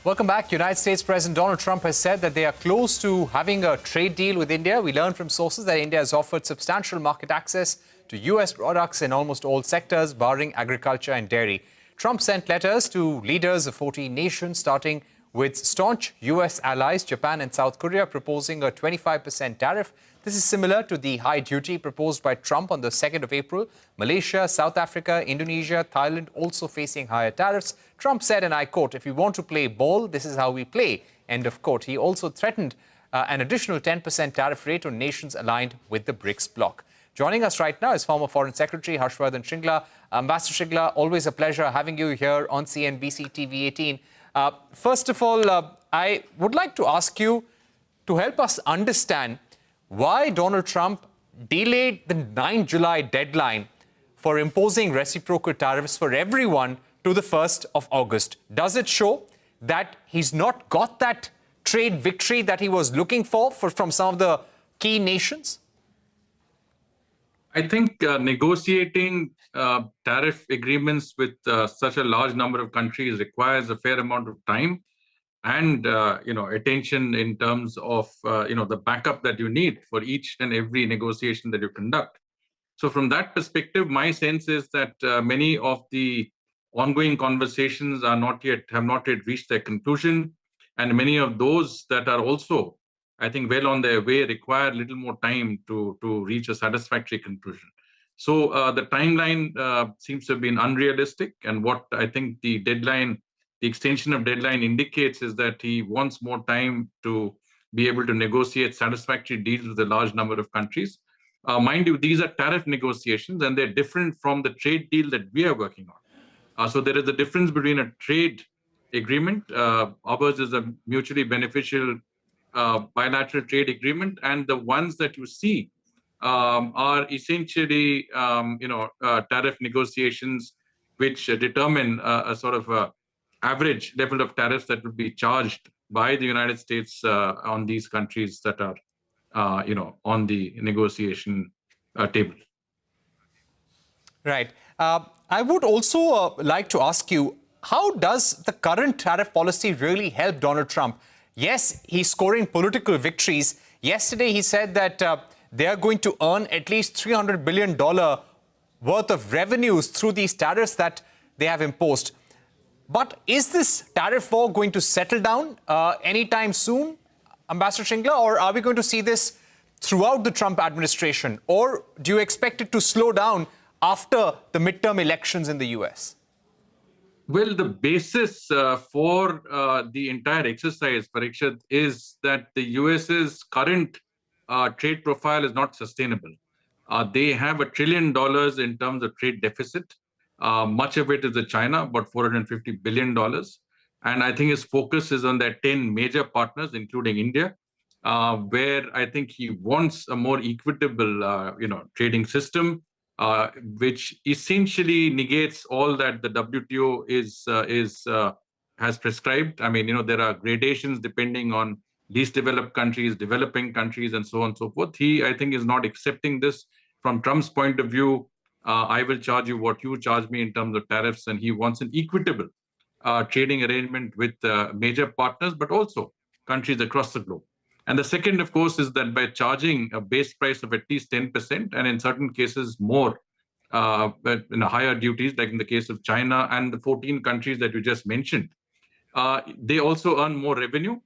Welcome back. United States President Donald Trump has said that they are close to having a trade deal with India. We learned from sources that India has offered substantial market access to U.S. products in almost all sectors, barring agriculture and dairy. Trump sent letters to leaders of 14 nations, starting with staunch U.S. allies, Japan and South Korea, proposing a 25% tariff. This is similar to the high duty proposed by Trump on the 2nd of April. Malaysia, South Africa, Indonesia, Thailand also facing higher tariffs. Trump said, and I quote, "If we want to play ball, this is how we play," end of quote. He also threatened an additional 10% tariff rate on nations aligned with the BRICS bloc. Joining us right now is former Foreign Secretary Vardhan Shringla. Ambassador Shringla, always a pleasure having you here on CNBC TV18. First of all, I would like to ask you to help us understand why Donald Trump delayed the 9 July deadline for imposing reciprocal tariffs for everyone to the 1st of August. Does it show that he's not got that trade victory that he was looking for from some of the key nations? I think negotiating tariff agreements with such a large number of countries requires a fair amount of time and attention in terms of the backup that you need for each and every negotiation that you conduct. So from that perspective, my sense is that many of the ongoing conversations have not yet reached their conclusion, and many of those that are also, I think, well on their way require a little more time to reach a satisfactory conclusion. So the timeline seems to have been unrealistic, and what I think the extension of deadline indicates is that he wants more time to be able to negotiate satisfactory deals with a large number of countries. Mind you, these are tariff negotiations, and they're different from the trade deal that we are working on. So there is a difference between a trade agreement. Ours is a mutually beneficial bilateral trade agreement, and the ones that you see are essentially tariff negotiations which determine a sort of average level of tariffs that would be charged by the United States on these countries that are on the negotiation table. Right. I would also like to ask you, how does the current tariff policy really help Donald Trump? Yes, he's scoring political victories. Yesterday, he said that they are going to earn at least $300 billion worth of revenues through these tariffs that they have imposed. But is this tariff war going to settle down anytime soon, Ambassador Shringla, or are we going to see this throughout the Trump administration? Or do you expect it to slow down after the midterm elections in the US? Well, the basis for the entire exercise, Parikshit, is that the US's current trade profile is not sustainable. They have $1 trillion in terms of trade deficit. Much of it is with China, about $450 billion. And I think his focus is on their 10 major partners, including India, where I think he wants a more equitable, trading system, which essentially negates all that the WTO has prescribed. I mean, there are gradations depending on least developed countries, developing countries, and so on and so forth. He, I think, is not accepting this. From Trump's point of view, I will charge you what you charge me in terms of tariffs, and he wants an equitable trading arrangement with major partners, but also countries across the globe. And the second, of course, is that by charging a base price of at least 10%, and in certain cases more, but in higher duties, like in the case of China and the 14 countries that you just mentioned, they also earn more revenue,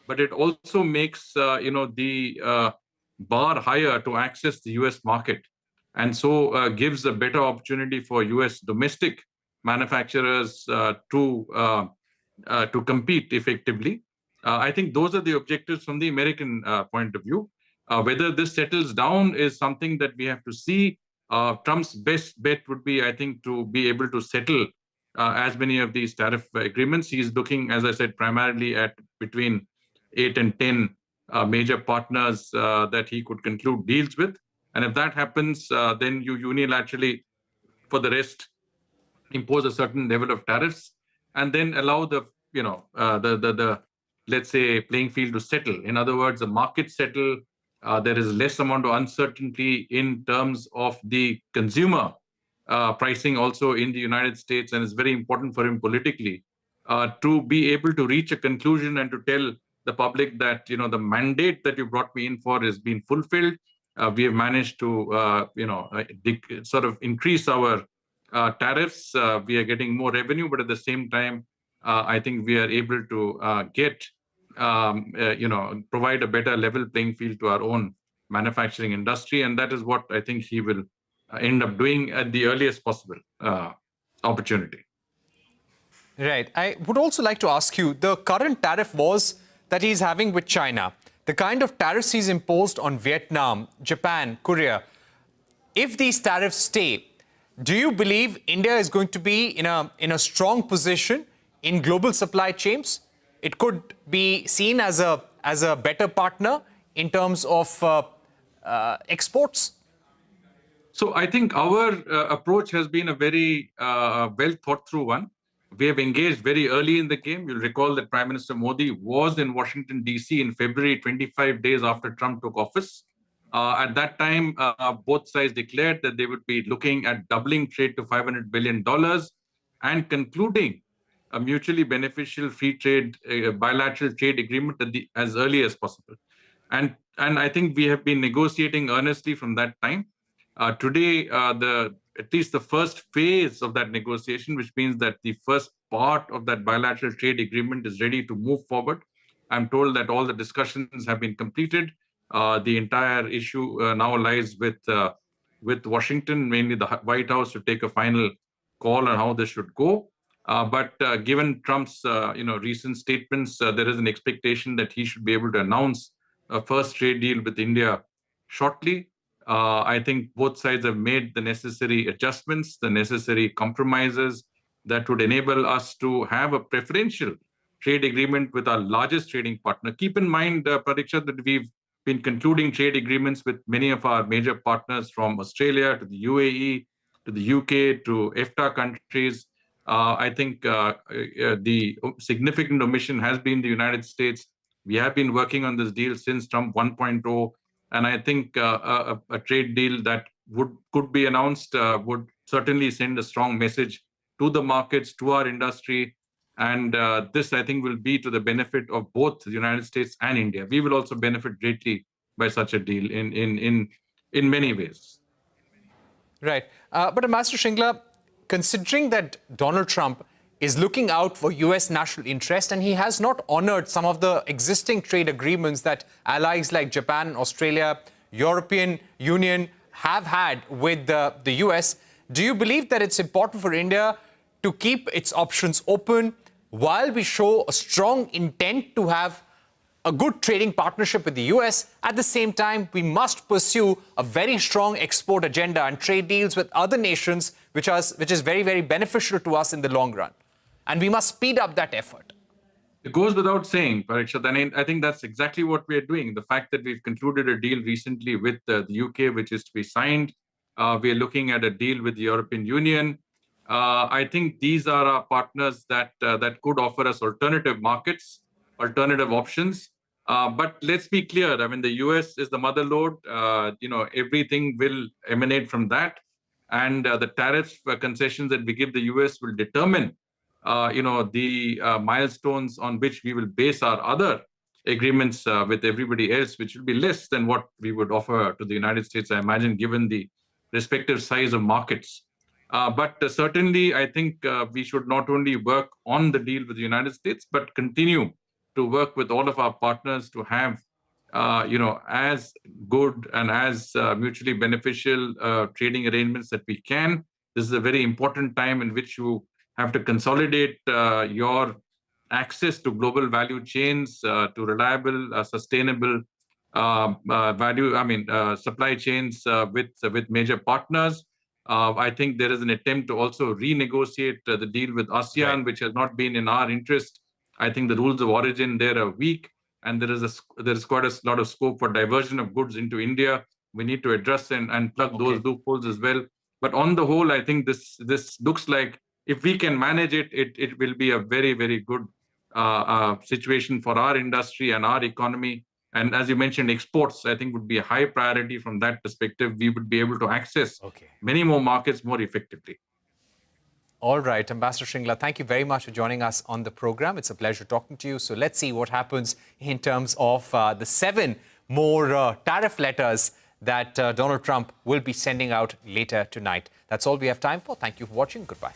but it also makes the bar higher to access the US market, and so gives a better opportunity for US domestic manufacturers to compete effectively. I think those are the objectives from the American point of view. Whether this settles down is something that we have to see. Trump's best bet would be, I think, to be able to settle as many of these tariff agreements. He's looking, as I said, primarily at between 8 and 10 major partners that he could conclude deals with. And if that happens, then you unilaterally, for the rest, impose a certain level of tariffs, and then allow the let's say playing field to settle. In other words, the market settle. There is less amount of uncertainty in terms of the consumer pricing also in the United States, and it's very important for him politically to be able to reach a conclusion and to tell the public that, the mandate that you brought me in for is being fulfilled. We have managed to, sort of increase our tariffs. We are getting more revenue, but at the same time, I think we are able to provide a better level playing field to our own manufacturing industry. And that is what I think he will end up doing at the earliest possible opportunity. Right. I would also like to ask you, the current tariff wars that he's having with China, the kind of tariffs he's imposed on Vietnam, Japan, Korea, if these tariffs stay, do you believe India is going to be in a strong position in global supply chains? It could be seen as a better partner in terms of exports? So I think our approach has been a very well thought through one. We have engaged very early in the game. You'll recall that Prime Minister Modi was in Washington, D.C. in February, 25 days after Trump took office. At that time, both sides declared that they would be looking at doubling trade to $500 billion and concluding a mutually beneficial free trade, bilateral trade agreement as early as possible. And I think we have been negotiating earnestly from that time. Today, at least the first phase of that negotiation, which means that the first part of that bilateral trade agreement is ready to move forward. I'm told that all the discussions have been completed. The entire issue now lies with Washington, mainly the White House, to take a final call on how this should go. But given Trump's recent statements, there is an expectation that he should be able to announce a first trade deal with India shortly. I think both sides have made the necessary adjustments, the necessary compromises that would enable us to have a preferential trade agreement with our largest trading partner. Keep in mind, Parikshit, that we've been concluding trade agreements with many of our major partners, from Australia to the UAE to the UK to EFTA countries. I think the significant omission has been the United States. We have been working on this deal since Trump 1.0. And I think a trade deal that could be announced would certainly send a strong message to the markets, to our industry. And this, I think, will be to the benefit of both the United States and India. We will also benefit greatly by such a deal in many ways. Right. But Master Shringla, considering that Donald Trump is looking out for US national interest, and he has not honored some of the existing trade agreements that allies like Japan and Australia, European Union have had with the US, do you believe that it's important for India to keep its options open while we show a strong intent to have a good trading partnership with the US? At the same time, we must pursue a very strong export agenda and trade deals with other nations, which is very, very beneficial to us in the long run. And we must speed up that effort. It goes without saying, Parikshit, and I think that's exactly what we're doing. The fact that we've concluded a deal recently with the UK, which is to be signed. We're looking at a deal with the European Union. I think these are our partners that could offer us alternative markets, alternative options. But let's be clear. I mean, the US is the mother lode. Everything will emanate from that. And the tariff concessions that we give the US will determine the milestones on which we will base our other agreements with everybody else, which will be less than what we would offer to the United States, I imagine, given the respective size of markets. But certainly, I think we should not only work on the deal with the United States, but continue to work with all of our partners to have, as good and as mutually beneficial trading arrangements that we can. This is a very important time in which you have to consolidate your access to global value chains, to reliable, sustainable supply chains with major partners. I think there is an attempt to also renegotiate the deal with ASEAN, right, which has not been in our interest. I think the rules of origin there are weak, and there is quite a lot of scope for diversion of goods into India. We need to address and plug those loopholes as well. But on the whole, I think this looks like, if we can manage it, it will be a very, very good situation for our industry and our economy. And as you mentioned, exports, I think, would be a high priority from that perspective. We would be able to access many more markets more effectively. All right, Ambassador Shringla, thank you very much for joining us on the program. It's a pleasure talking to you. So let's see what happens in terms of the 7 more tariff letters that Donald Trump will be sending out later tonight. That's all we have time for. Thank you for watching. Goodbye.